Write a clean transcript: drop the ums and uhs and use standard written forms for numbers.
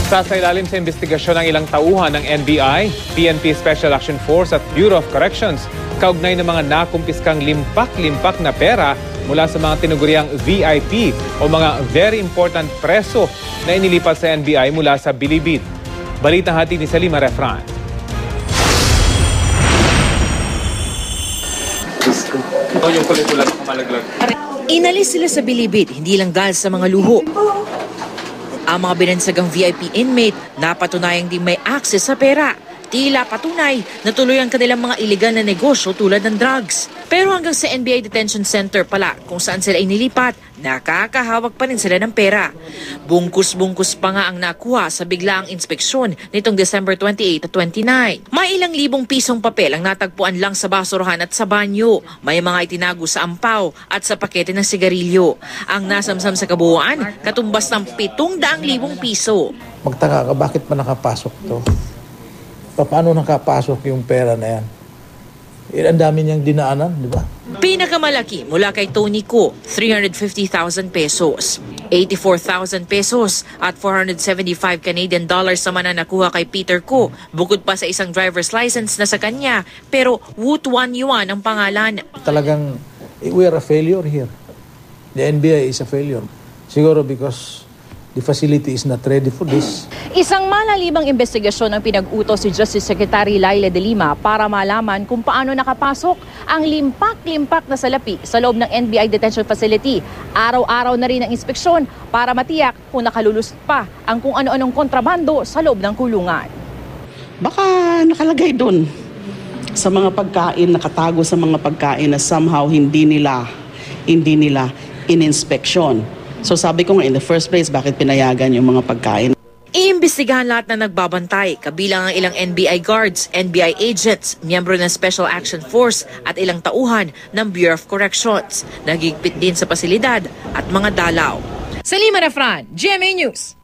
Sasailalim sa investigasyon ng ilang tauhan ng NBI, PNP Special Action Force at Bureau of Corrections kaugnay ng mga nakumpiskang limpak-limpak na pera mula sa mga tinuguriang VIP o mga very important preso na inilipat sa NBI mula sa Bilibid. Balita hati ni Salima Refran. Inalis sila sa Bilibid, hindi lang dahil sa mga luho. Ang mga binansagang VIP inmate napatunayang di may access sa pera. Tila patunay na tuloy ang kanilang mga iligal na negosyo tulad ng drugs. Pero hanggang sa NBI Detention Center pala kung saan sila inilipat, nakakahawak pa rin sila ng pera. Bungkus-bungkus pa nga ang nakuha sa biglaang inspeksyon nitong December 28 at 29. May ilang libong pisong papel ang natagpuan lang sa basurahan at sa banyo. May mga itinago sa ampaw at sa pakete ng sigarilyo. Ang nasamsam sa kabuuan, katumbas ng 700,000 piso. Magtaka ka, bakit pa nakapasok to? Paano nakapasok yung pera na yan? Ang dami niyang dinaanan, di ba? Pinakamalaki mula kay Tony Ko, 350,000 pesos. 84,000 pesos at 475 Canadian dollars naman na nakuha kay Peter Ko, bukod pa sa isang driver's license na sa kanya, pero Wutuan Yuan ang pangalan. Talagang, we are a failure here. The NBI is a failure. Siguro because the facility is not ready for this. Isang malalimang investigasyon ang pinag-utos si Justice Secretary Laila de Lima para malaman kung paano nakapasok ang limpak-limpak na salapi sa loob ng NBI Detention Facility. Araw-araw na rin ang inspeksyon para matiyak kung nakalulus pa ang kung ano-anong kontrabando sa loob ng kulungan. Baka nakalagay doon sa mga pagkain, nakatago sa mga pagkain na somehow hindi nila in-inspection. So sabi ko nga, in the first place, bakit pinayagan yung mga pagkain? Iimbestigahan lahat na nagbabantay, kabilang ang ilang NBI guards, NBI agents, miyembro ng Special Action Force at ilang tauhan ng Bureau of Corrections. Nagigpit din sa pasilidad at mga dalaw. Salima Refran, GMA News.